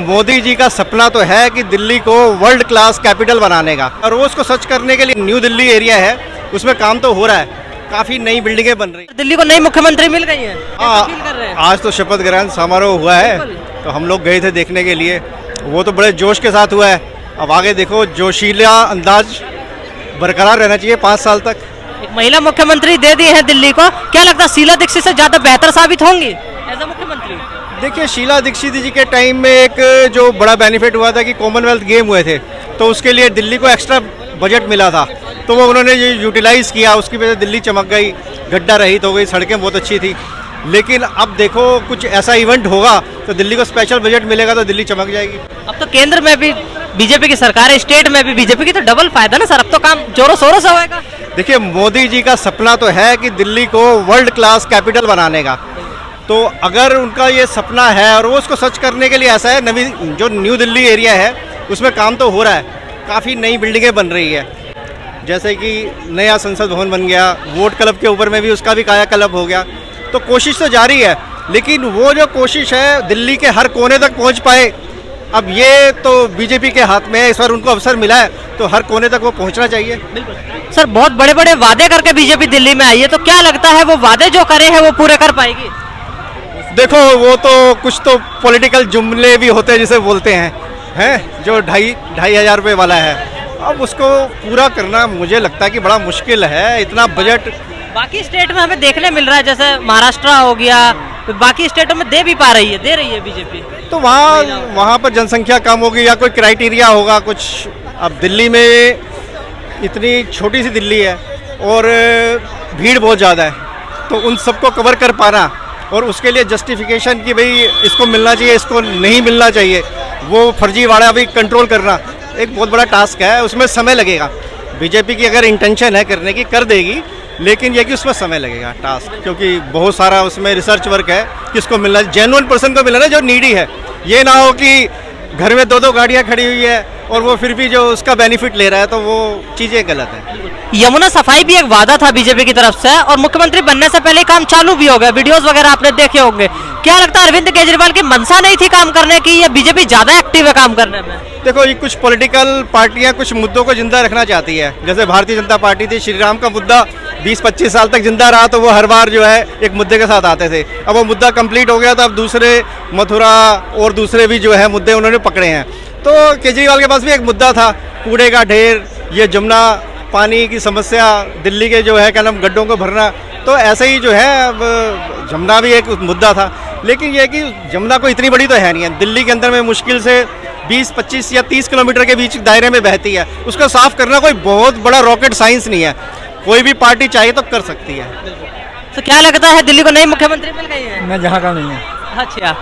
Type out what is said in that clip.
मोदी जी का सपना तो है कि दिल्ली को वर्ल्ड क्लास कैपिटल बनाने का, और वो उसको सच करने के लिए न्यू दिल्ली एरिया है, उसमें काम तो हो रहा है। काफी नई बिल्डिंगें बन रही। दिल्ली को नई मुख्यमंत्री मिल गई है, हाँ, फील कर रहे हैं? आज तो शपथ ग्रहण समारोह हुआ है, तो हम लोग गए थे देखने के लिए। वो तो बड़े जोश के साथ हुआ है। अब आगे देखो, जोशीला अंदाज बरकरार रहना चाहिए 5 साल तक। एक महिला मुख्यमंत्री दे दी है दिल्ली को, क्या लगता है शीला दीक्षित से ज्यादा बेहतर साबित होंगी एज अ मुख्यमंत्री? देखिए, शीला दीक्षित जी के टाइम में एक जो बड़ा बेनिफिट हुआ था कि कॉमनवेल्थ गेम हुए थे, तो उसके लिए दिल्ली को एक्स्ट्रा बजट मिला था, तो वो उन्होंने ये यूटिलाइज़ किया। उसकी वजह से दिल्ली चमक गई, गड्ढा रहित हो गई, सड़कें बहुत अच्छी थी। लेकिन अब देखो, कुछ ऐसा इवेंट होगा तो दिल्ली को स्पेशल बजट मिलेगा तो दिल्ली चमक जाएगी। अब तो केंद्र में भी बीजेपी की सरकार है, स्टेट में भी बीजेपी की, तो डबल फायदा ना सर, अब तो काम जोरों शोरों से होएगा। देखिए, मोदी जी का सपना तो है कि दिल्ली को वर्ल्ड क्लास कैपिटल बनाने का, तो अगर उनका ये सपना है और वो उसको सच करने के लिए ऐसा है, नवी जो न्यू दिल्ली एरिया है उसमें काम तो हो रहा है। काफ़ी नई बिल्डिंगें बन रही है, जैसे कि नया संसद भवन बन गया, वोट क्लब के ऊपर में भी उसका भी कायाकल्प हो गया। तो कोशिश तो जारी है, लेकिन वो जो कोशिश है दिल्ली के हर कोने तक पहुंच पाए, अब ये तो बीजेपी के हाथ में है। इस बार उनको अवसर मिला है तो हर कोने तक वो पहुंचना चाहिए। सर, बहुत बड़े बड़े वादे करके बीजेपी दिल्ली में आई है, तो क्या लगता है वो वादे जो करे हैं वो पूरे कर पाएगी? देखो, वो तो कुछ तो पॉलिटिकल जुमले भी होते हैं जिसे बोलते हैं जो 2,500 रुपये वाला है। अब उसको पूरा करना मुझे लगता है कि बड़ा मुश्किल है, इतना बजट। बाकी स्टेट में हमें देखने मिल रहा है, जैसे महाराष्ट्र हो गया, तो बाकी स्टेटों में दे रही है बीजेपी। तो वहाँ पर जनसंख्या कम होगी या कोई क्राइटेरिया होगा कुछ। अब दिल्ली में इतनी छोटी सी दिल्ली है और भीड़ बहुत ज़्यादा है, तो उन सबको कवर कर पाना और उसके लिए जस्टिफिकेशन कि भाई इसको मिलना चाहिए, इसको नहीं मिलना चाहिए, वो फर्जीवाड़ा भी कंट्रोल करना एक बहुत बड़ा टास्क है। उसमें समय लगेगा। बीजेपी की अगर इंटेंशन है करने की, कर देगी, लेकिन ये कि उसमें समय लगेगा टास्क, क्योंकि बहुत सारा उसमें रिसर्च वर्क है। किसको मिलना, जेन्युइन पर्सन को मिलना जो नीडी है। ये ना हो कि घर में 2-2 गाड़ियाँ खड़ी हुई है और वो फिर भी जो उसका बेनिफिट ले रहा है, तो वो चीज़ें गलत है। यमुना सफाई भी एक वादा था बीजेपी की तरफ से, और मुख्यमंत्री बनने से पहले काम चालू भी हो गया, वीडियोस वगैरह आपने देखे होंगे। क्या लगता है अरविंद केजरीवाल की मंशा नहीं थी काम करने की, या बीजेपी ज्यादा एक्टिव है काम करने में? देखो, ये कुछ पॉलिटिकल पार्टियां कुछ मुद्दों को जिंदा रखना चाहती है। जैसे भारतीय जनता पार्टी थी, श्री राम का मुद्दा 20-25 साल तक जिंदा रहा, तो वो हर बार जो है एक मुद्दे के साथ आते थे। अब वो मुद्दा कंप्लीट हो गया, तो अब दूसरे मथुरा और दूसरे भी जो है मुद्दे उन्होंने पकड़े हैं। तो केजरीवाल के पास भी एक मुद्दा था, कूड़े का ढेर, ये जमुना पानी की समस्या, दिल्ली के जो है क्या नाम गड्ढों को भरना। तो ऐसे ही जो है अब जमुना भी एक मुद्दा था, लेकिन ये कि जमुना को इतनी बड़ी तो है नहीं है। दिल्ली के अंदर में मुश्किल से 20-25 या 30 किलोमीटर के बीच दायरे में बहती है। उसको साफ करना कोई बहुत बड़ा रॉकेट साइंस नहीं है, कोई भी पार्टी चाहे तो कर सकती है। तो क्या लगता है दिल्ली को नई मुख्यमंत्री मिल गई है? मैं जहाँ का नहीं है। अच्छा।